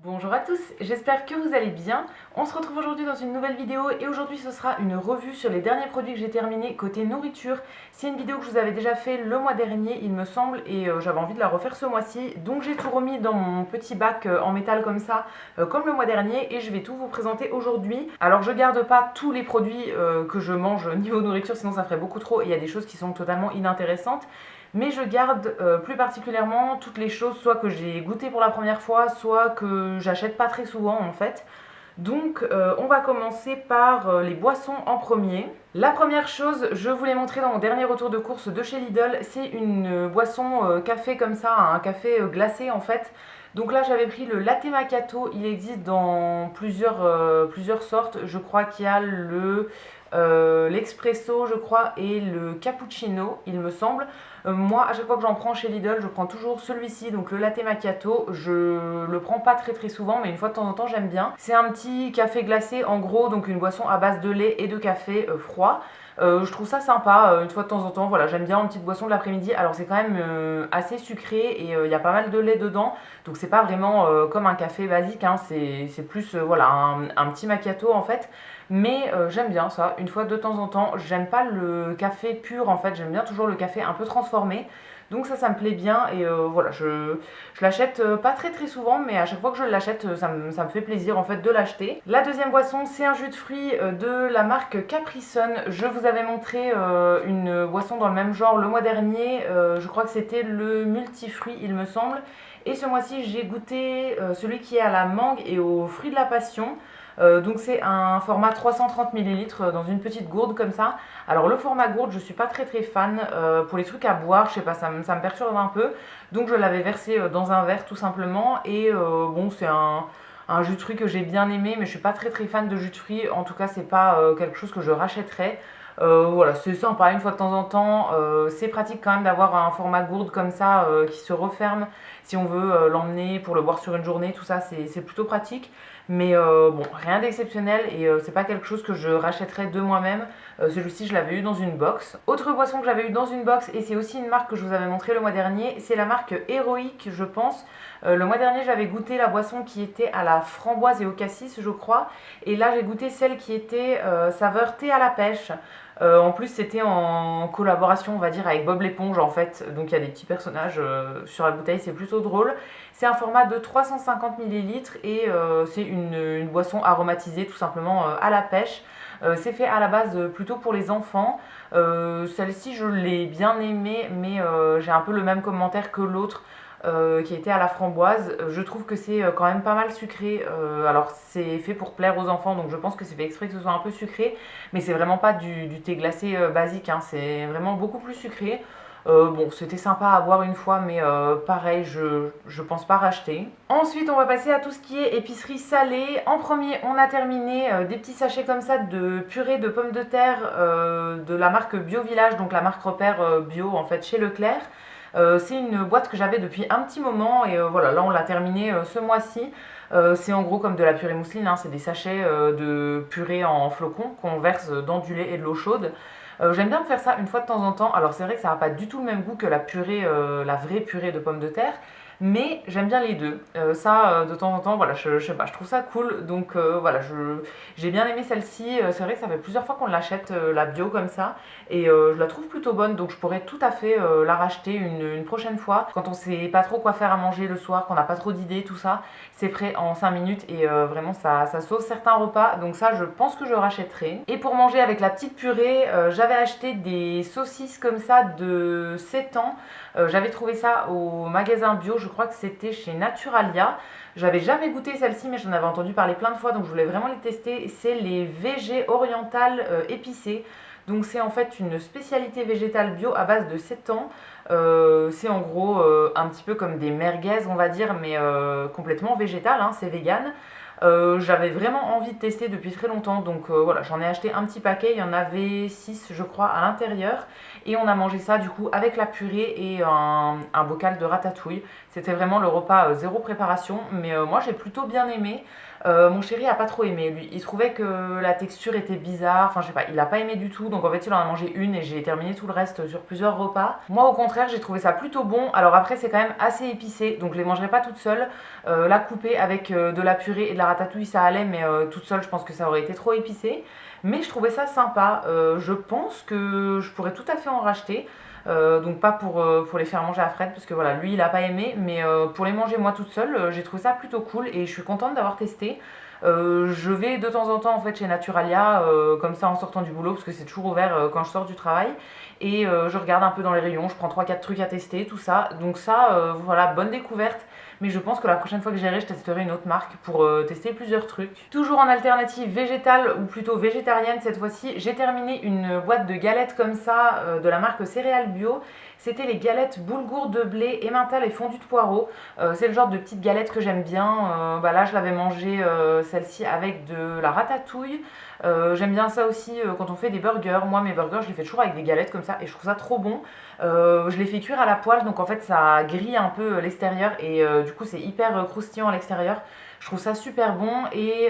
Bonjour à tous, j'espère que vous allez bien. On se retrouve aujourd'hui dans une nouvelle vidéo et aujourd'hui ce sera une revue sur les derniers produits que j'ai terminés côté nourriture. C'est une vidéo que je vous avais déjà fait le mois dernier il me semble et j'avais envie de la refaire ce mois-ci. Donc j'ai tout remis dans mon petit bac en métal comme ça, comme le mois dernier, et je vais tout vous présenter aujourd'hui. Alors je garde pas tous les produits que je mange niveau nourriture, sinon ça ferait beaucoup trop et il y a des choses qui sont totalement inintéressantes. Mais je garde plus particulièrement toutes les choses soit que j'ai goûté pour la première fois, soit que j'achète pas très souvent en fait. Donc on va commencer par les boissons en premier. La première chose, je vous l'ai montré dans mon dernier retour de course de chez Lidl, c'est une boisson café comme ça, un café glacé en fait. Donc là j'avais pris le latte macchiato, il existe dans plusieurs sortes. Je crois qu'il y a l'expresso je crois et le cappuccino il me semble. Moi à chaque fois que j'en prends chez Lidl je prends toujours celui-ci, donc le latte macchiato. Je le prends pas très souvent mais une fois de temps en temps j'aime bien. C'est un petit café glacé en gros, donc une boisson à base de lait et de café froid. Je trouve ça sympa une fois de temps en temps, voilà, j'aime bien une petite boisson de l'après-midi. Alors c'est quand même assez sucré et il y a pas mal de lait dedans, donc c'est pas vraiment comme un café basique, hein. C'est plus voilà, un petit macchiato en fait. Mais j'aime bien ça, une fois de temps en temps. J'aime pas le café pur en fait, j'aime bien toujours le café un peu transformé. Donc ça me plaît bien et voilà, je l'achète pas très souvent, mais à chaque fois que je l'achète, ça me fait plaisir en fait de l'acheter. La deuxième boisson, c'est un jus de fruits de la marque Capri Sun. Je vous avais montré une boisson dans le même genre le mois dernier, je crois que c'était le multifruit il me semble. Et ce mois-ci j'ai goûté celui qui est à la mangue et aux fruits de la passion. Donc c'est un format 330 ml dans une petite gourde comme ça. Alors le format gourde je suis pas très fan, pour les trucs à boire je sais pas, ça me perturbe un peu. Donc je l'avais versé dans un verre tout simplement et bon c'est un jus de fruits que j'ai bien aimé, mais je suis pas très fan de jus de fruits. En tout cas c'est pas quelque chose que je rachèterais. Voilà, c'est sympa une fois de temps en temps. C'est pratique quand même d'avoir un format gourde comme ça qui se referme si on veut l'emmener pour le boire sur une journée, tout ça c'est plutôt pratique. Mais bon, rien d'exceptionnel et c'est pas quelque chose que je rachèterais de moi-même. Celui-ci je l'avais eu dans une box. Autre boisson que j'avais eu dans une box, et c'est aussi une marque que je vous avais montré le mois dernier, c'est la marque Héroïque je pense. Le mois dernier j'avais goûté la boisson qui était à la framboise et au cassis je crois. Et là j'ai goûté celle qui était saveur thé à la pêche. En plus c'était en collaboration on va dire avec Bob l'éponge en fait, donc il y a des petits personnages sur la bouteille, c'est plutôt drôle. C'est un format de 350 ml et c'est une boisson aromatisée tout simplement à la pêche. C'est fait à la base plutôt pour les enfants. Celle-ci je l'ai bien aimée, mais j'ai un peu le même commentaire que l'autre qui était à la framboise. Je trouve que c'est quand même pas mal sucré. Alors c'est fait pour plaire aux enfants, donc je pense que c'est fait exprès que ce soit un peu sucré, mais c'est vraiment pas du thé glacé basique, hein. C'est vraiment beaucoup plus sucré. Bon, c'était sympa à boire une fois, mais pareil, je pense pas racheter. Ensuite, on va passer à tout ce qui est épicerie salée. En premier, on a terminé des petits sachets comme ça de purée de pommes de terre de la marque Bio Village, donc la marque repère bio en fait chez Leclerc. C'est une boîte que j'avais depuis un petit moment et voilà, là on l'a terminée ce mois-ci. C'est en gros comme de la purée mousseline, hein. C'est des sachets de purée en flocons qu'on verse dans du lait et de l'eau chaude. J'aime bien me faire ça une fois de temps en temps. Alors c'est vrai que ça n'a pas du tout le même goût que la purée, la vraie purée de pommes de terre, mais j'aime bien les deux. Ça, de temps en temps, voilà, je sais pas, je trouve ça cool. Donc voilà, j'ai bien aimé celle-ci. C'est vrai que ça fait plusieurs fois qu'on l'achète, la bio comme ça, et je la trouve plutôt bonne. Donc je pourrais tout à fait la racheter une prochaine fois. Quand on sait pas trop quoi faire à manger le soir, qu'on n'a pas trop d'idées, tout ça, c'est prêt en 5 minutes et vraiment ça sauve certains repas. Donc ça, je pense que je rachèterai. Et pour manger avec la petite purée, j'avais acheté des saucisses comme ça de 7 ans. J'avais trouvé ça au magasin bio, je crois que c'était chez Naturalia. J'avais jamais goûté celle-ci, mais j'en avais entendu parler plein de fois, donc je voulais vraiment les tester. C'est les VG orientales épicées. Donc c'est en fait une spécialité végétale bio à base de 7 ans. C'est en gros un petit peu comme des merguez on va dire, mais complètement végétal, hein, c'est vegan. J'avais vraiment envie de tester depuis très longtemps, donc voilà, j'en ai acheté un petit paquet, il y en avait 6 je crois à l'intérieur, et on a mangé ça du coup avec la purée et un bocal de ratatouille. C'était vraiment le repas zéro préparation, mais moi j'ai plutôt bien aimé. Mon chéri a pas trop aimé lui, il trouvait que la texture était bizarre, enfin je sais pas, il a pas aimé du tout, donc en fait il en a mangé une et j'ai terminé tout le reste sur plusieurs repas. Moi au contraire contraire, j'ai trouvé ça plutôt bon. Alors après, c'est quand même assez épicé, donc je les mangerai pas toute seule. La couper avec de la purée et de la ratatouille, ça allait, mais toute seule, je pense que ça aurait été trop épicé. Mais je trouvais ça sympa. Je pense que je pourrais tout à fait en racheter. Donc pas pour les faire manger à Fred, parce que voilà, lui il a pas aimé, mais pour les manger moi toute seule, j'ai trouvé ça plutôt cool et je suis contente d'avoir testé. Je vais de temps en temps en fait chez Naturalia, comme ça en sortant du boulot, parce que c'est toujours ouvert quand je sors du travail. Et je regarde un peu dans les rayons, je prends 3-4 trucs à tester, tout ça. Donc ça, voilà, bonne découverte. Mais je pense que la prochaine fois que j'irai, je testerai une autre marque pour tester plusieurs trucs. Toujours en alternative végétale, ou plutôt végétarienne cette fois-ci, j'ai terminé une boîte de galettes comme ça, de la marque Céréales Bio. C'était les galettes boulgour de blé, emmental et fondu de poireau. C'est le genre de petites galettes que j'aime bien. Là, je l'avais mangé celle-ci avec de la ratatouille. J'aime bien ça aussi quand on fait des burgers. Moi, mes burgers, je les fais toujours avec des galettes comme ça et je trouve ça trop bon. Je les fais cuire à la poêle, donc en fait, ça grille un peu l'extérieur et du coup, c'est hyper croustillant à l'extérieur. Je trouve ça super bon et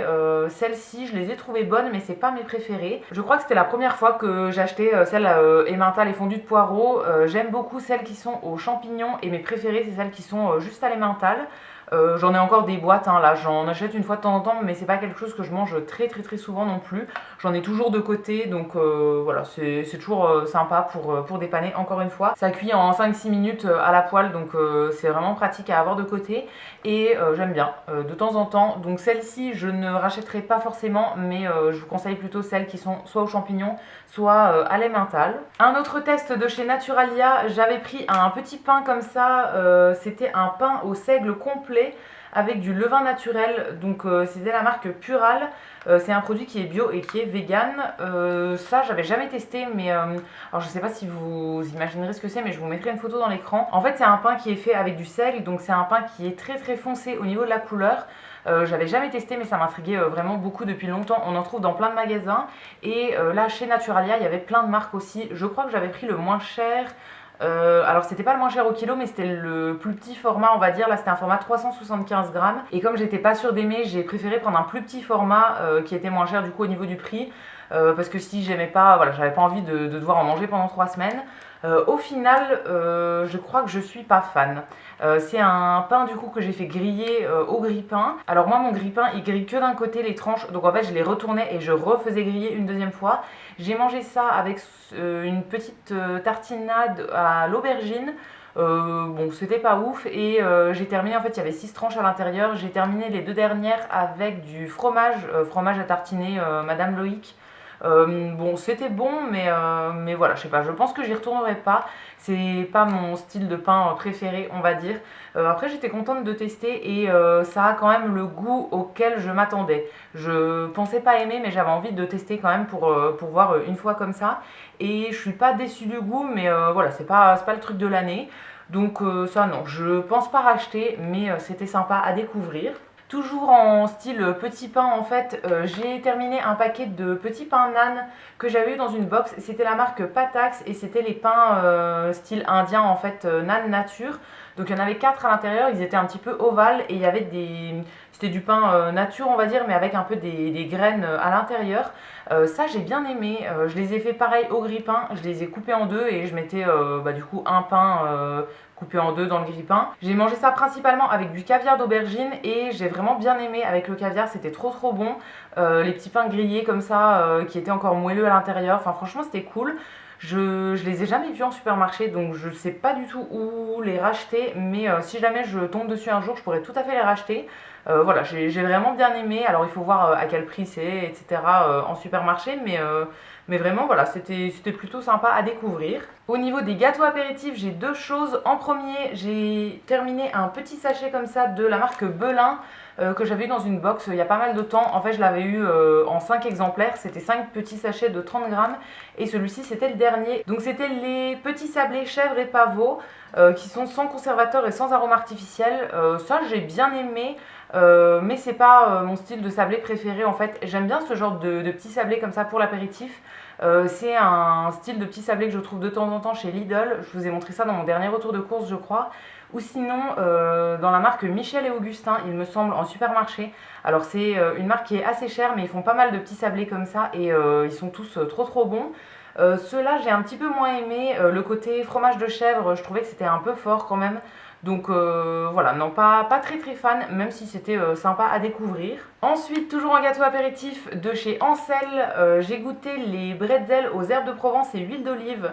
celles-ci, je les ai trouvées bonnes, mais c'est pas mes préférées. Je crois que c'était la première fois que j'achetais celles emmental et fondu de poireau. J'aime beaucoup celles qui sont aux champignons et mes préférées, c'est celles qui sont juste à l'emmental. J'en ai encore des boîtes, hein, là j'en achète une fois de temps en temps, mais c'est pas quelque chose que je mange très souvent non plus. J'en ai toujours de côté, donc voilà, c'est toujours sympa pour dépanner encore une fois. Ça cuit en 5-6 minutes à la poêle, donc c'est vraiment pratique à avoir de côté. Et j'aime bien, de temps en temps. Donc celles-ci, je ne rachèterai pas forcément, mais je vous conseille plutôt celles qui sont soit aux champignons, soit à l'emmental. Un autre test de chez Naturalia, j'avais pris un petit pain comme ça, c'était un pain au seigle complet avec du levain naturel, donc c'était la marque Pural. C'est un produit qui est bio et qui est vegan. Ça j'avais jamais testé, mais alors je sais pas si vous imaginerez ce que c'est, mais je vous mettrai une photo dans l'écran. En fait c'est un pain qui est fait avec du seigle, donc c'est un pain qui est très foncé au niveau de la couleur. J'avais jamais testé, mais ça m'intriguait vraiment beaucoup depuis longtemps. On en trouve dans plein de magasins et là chez Naturalia il y avait plein de marques aussi. Je crois que j'avais pris le moins cher. Alors c'était pas le moins cher au kilo, mais c'était le plus petit format, on va dire. Là c'était un format 375 grammes, et comme j'étais pas sûre d'aimer, j'ai préféré prendre un plus petit format qui était moins cher du coup au niveau du prix, parce que si j'aimais pas, voilà, j'avais pas envie de devoir en manger pendant 3 semaines. Au final, je crois que je suis pas fan. C'est un pain du coup que j'ai fait griller au grille-pain. Alors moi mon grille-pain il grille que d'un côté les tranches, donc en fait je les retournais et je refaisais griller une deuxième fois. J'ai mangé ça avec une petite tartinade à l'aubergine. Bon c'était pas ouf et j'ai terminé, en fait il y avait 6 tranches à l'intérieur. J'ai terminé les 2 dernières avec du fromage, fromage à tartiner Madame Loïc. Bon c'était bon, mais voilà, je sais pas, je pense que j'y retournerai pas. C'est pas mon style de pain préféré, on va dire. Après j'étais contente de tester et ça a quand même le goût auquel je m'attendais. Je pensais pas aimer, mais j'avais envie de tester quand même pour voir une fois comme ça. Et je suis pas déçue du goût, mais voilà, c'est pas le truc de l'année. Donc ça non, je pense pas racheter, mais c'était sympa à découvrir. Toujours en style petit pain, en fait, j'ai terminé un paquet de petits pains nan que j'avais eu dans une box. C'était la marque Patax et c'était les pains style indien, en fait, nan nature. Donc il y en avait 4 à l'intérieur, ils étaient un petit peu ovales et il y avait des... C'était du pain nature, on va dire, mais avec un peu des graines à l'intérieur. Ça j'ai bien aimé. Je les ai fait pareil au grille-pain, je les ai coupés en deux et je mettais du coup un pain coupé en deux dans le grille-pain. J'ai mangé ça principalement avec du caviar d'aubergine et j'ai vraiment bien aimé avec le caviar, c'était trop bon. Les petits pains grillés comme ça qui étaient encore moelleux à l'intérieur, enfin franchement c'était cool. Je les ai jamais vus en supermarché, donc je sais pas du tout où les racheter, mais si jamais je tombe dessus un jour, je pourrais tout à fait les racheter. Voilà, j'ai vraiment bien aimé. Alors il faut voir à quel prix c'est, etc. En supermarché, mais vraiment voilà, c'était plutôt sympa à découvrir. Au niveau des gâteaux apéritifs, j'ai 2 choses. En premier, j'ai terminé un petit sachet comme ça de la marque Belin que j'avais eu dans une box il y a pas mal de temps. En fait, je l'avais eu en 5 exemplaires. C'était 5 petits sachets de 30 grammes et celui-ci c'était le dernier. Donc c'était les petits sablés chèvre et pavot qui sont sans conservateur et sans arôme artificiel. Ça j'ai bien aimé. Mais c'est pas mon style de sablé préféré en fait. J'aime bien ce genre de petits sablés comme ça pour l'apéritif. C'est un style de petit sablé que je trouve de temps en temps chez Lidl. Je vous ai montré ça dans mon dernier retour de course je crois. Ou sinon dans la marque Michel et Augustin, il me semble, en supermarché. Alors c'est une marque qui est assez chère, mais ils font pas mal de petits sablés comme ça et ils sont tous trop bons. Ceux-là, j'ai un petit peu moins aimé. Le côté fromage de chèvre, je trouvais que c'était un peu fort quand même. Donc voilà, non, pas très très fan, même si c'était sympa à découvrir. Ensuite, toujours un gâteau apéritif de chez Ansel, j'ai goûté les bretzels aux herbes de Provence et huile d'olive.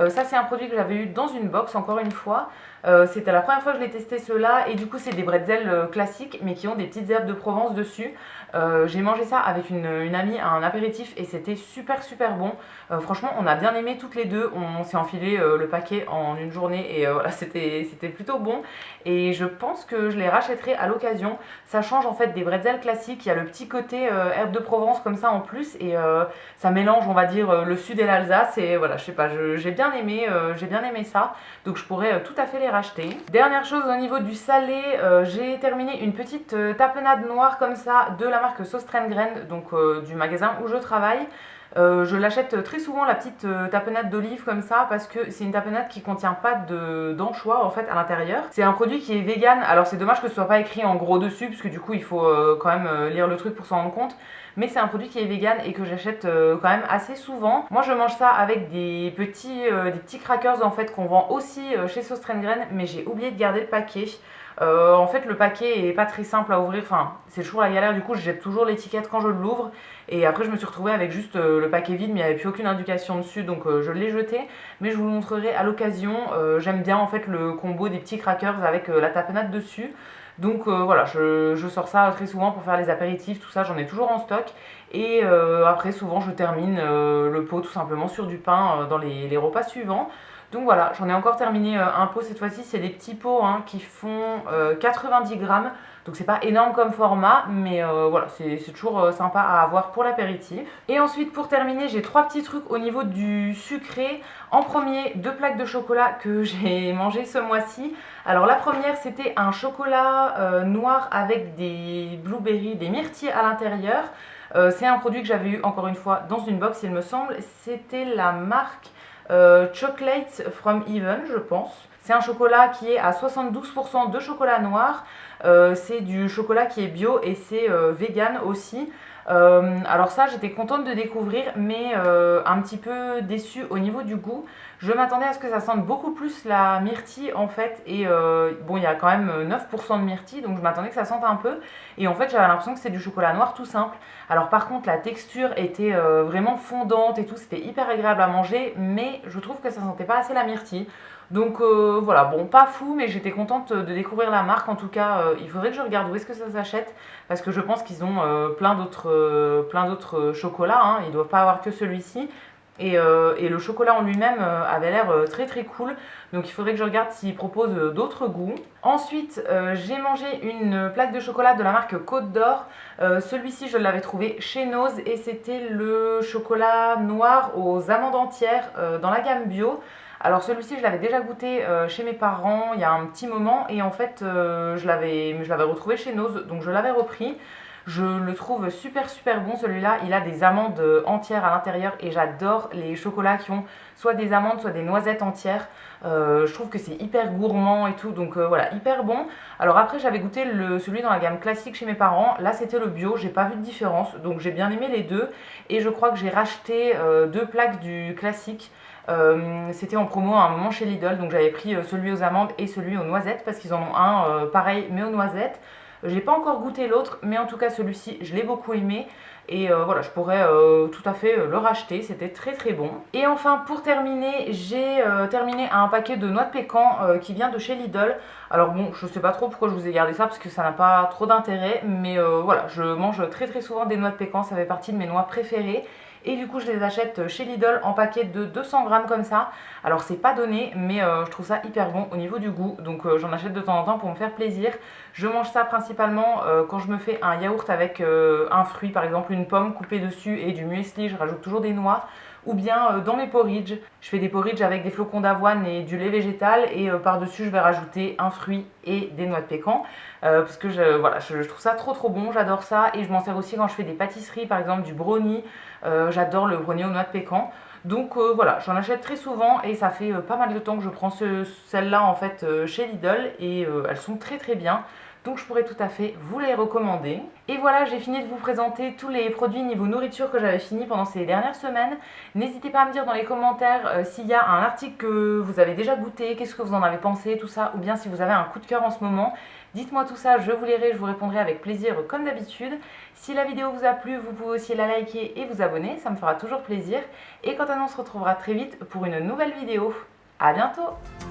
Ça, c'est un produit que j'avais eu dans une box, encore une fois. C'était la première fois que je l'ai testé ceux-là, et du coup, c'est des bretzels classiques, mais qui ont des petites herbes de Provence dessus. J'ai mangé ça avec une amie à un apéritif, et c'était super super bon. Franchement, on a bien aimé toutes les deux. On s'est enfilé le paquet en une journée, et voilà, c'était plutôt bon. Et je pense que je les rachèterai à l'occasion. Ça change en fait des bretzels classiques. Il y a le petit côté herbe de Provence comme ça en plus, et ça mélange, on va dire, le sud et l'Alsace. Et voilà, je sais pas, j'ai bien aimé ça. Donc je pourrais tout à fait les racheter. Dernière chose au niveau du salé, j'ai terminé une petite tapenade noire comme ça de la marque Sauce Train-Graine, donc du magasin où je travaille. Je l'achète très souvent, la petite tapenade d'olive comme ça, parce que c'est une tapenade qui contient pas d'anchois en fait à l'intérieur. C'est un produit qui est vegan. Alors c'est dommage que ce soit pas écrit en gros dessus, parce que du coup il faut quand même lire le truc pour s'en rendre compte. Mais c'est un produit qui est vegan et que j'achète quand même assez souvent. Moi je mange ça avec des petits crackers en fait qu'on vend aussi chez Sauce Train-Graine, mais j'ai oublié de garder le paquet. En fait, le paquet est pas très simple à ouvrir, enfin, c'est toujours la galère, du coup, je jette toujours l'étiquette quand je l'ouvre. Et après, je me suis retrouvée avec juste le paquet vide, mais il n'y avait plus aucune indication dessus, donc je l'ai jeté. Mais je vous le montrerai à l'occasion. J'aime bien en fait le combo des petits crackers avec la tapenade dessus. Donc voilà, je sors ça très souvent pour faire les apéritifs, tout ça, j'en ai toujours en stock. Et après, souvent, je termine le pot tout simplement sur du pain dans les repas suivants. Donc voilà, j'en ai encore terminé un pot cette fois-ci. C'est des petits pots hein, qui font 90 grammes. Donc c'est pas énorme comme format, mais voilà, c'est toujours sympa à avoir pour l'apéritif. Et ensuite, pour terminer, j'ai 3 petits trucs au niveau du sucré. En premier, 2 plaques de chocolat que j'ai mangé ce mois-ci. Alors la première, c'était un chocolat noir avec des blueberries, des myrtilles à l'intérieur. C'est un produit que j'avais eu encore une fois dans une box, il me semble. C'était la marque Chocolate from Heaven, je pense. C'est un chocolat qui est à 72% de chocolat noir. C'est du chocolat qui est bio et c'est vegan aussi. Alors ça, j'étais contente de découvrir, mais un petit peu déçue au niveau du goût. Je m'attendais à ce que ça sente beaucoup plus la myrtille en fait, et bon, il y a quand même 9% de myrtille, donc je m'attendais que ça sente un peu. Et en fait, j'avais l'impression que c'est du chocolat noir tout simple. Alors par contre, la texture était vraiment fondante et tout, c'était hyper agréable à manger, mais je trouve que ça sentait pas assez la myrtille. Donc voilà, bon, pas fou, mais j'étais contente de découvrir la marque. En tout cas, il faudrait que je regarde où est-ce que ça s'achète, parce que je pense qu'ils ont plein d'autres chocolats, hein. Ils ne doivent pas avoir que celui-ci. Et le chocolat en lui-même avait l'air très très cool. Donc il faudrait que je regarde s'ils proposent d'autres goûts. Ensuite, j'ai mangé une plaque de chocolat de la marque Côte d'Or. Celui-ci, je l'avais trouvé chez Noz et c'était le chocolat noir aux amandes entières dans la gamme bio. Alors celui-ci, je l'avais déjà goûté chez mes parents il y a un petit moment, et en fait, je l'avais retrouvé chez Noz, donc je l'avais repris. Je le trouve super super bon celui-là. Il a des amandes entières à l'intérieur, et j'adore les chocolats qui ont soit des amandes soit des noisettes entières. Je trouve que c'est hyper gourmand et tout, donc voilà, hyper bon. Alors après, j'avais goûté celui dans la gamme classique chez mes parents. Là, c'était le bio, j'ai pas vu de différence, donc j'ai bien aimé les deux. Et je crois que j'ai racheté 2 plaques du classique. C'était en promo à un moment chez Lidl, donc j'avais pris celui aux amandes et celui aux noisettes, parce qu'ils en ont un pareil mais aux noisettes. J'ai pas encore goûté l'autre, mais en tout cas celui-ci je l'ai beaucoup aimé. Et voilà, je pourrais tout à fait le racheter, c'était très très bon. Et enfin, pour terminer, j'ai terminé un paquet de noix de pécan qui vient de chez Lidl. Alors bon, je sais pas trop pourquoi je vous ai gardé ça, parce que ça n'a pas trop d'intérêt, mais voilà, je mange très très souvent des noix de pécan, ça fait partie de mes noix préférées. Et du coup, je les achète chez Lidl en paquet de 200 grammes comme ça. Alors c'est pas donné, mais je trouve ça hyper bon au niveau du goût, donc j'en achète de temps en temps pour me faire plaisir. Je mange ça principalement quand je me fais un yaourt avec un fruit, par exemple une pomme coupée dessus et du muesli, je rajoute toujours des noix. Ou bien dans mes porridge, je fais des porridge avec des flocons d'avoine et du lait végétal, et par-dessus je vais rajouter un fruit et des noix de pécan, parce que voilà, je trouve ça trop trop bon, j'adore ça. Et je m'en sers aussi quand je fais des pâtisseries, par exemple du brownie. J'adore le brownie aux noix de pécan. Donc voilà, j'en achète très souvent, et ça fait pas mal de temps que je prends celles-là en fait chez Lidl, et elles sont très très bien. donc je pourrais tout à fait vous les recommander. Et voilà, j'ai fini de vous présenter tous les produits niveau nourriture que j'avais fini pendant ces dernières semaines. N'hésitez pas à me dire dans les commentaires s'il y a un article que vous avez déjà goûté, qu'est-ce que vous en avez pensé, tout ça, ou bien si vous avez un coup de cœur en ce moment. Dites-moi tout ça, je vous lirai, je vous répondrai avec plaisir comme d'habitude. Si la vidéo vous a plu, vous pouvez aussi la liker et vous abonner, ça me fera toujours plaisir. Et quant à nous, on se retrouvera très vite pour une nouvelle vidéo. À bientôt!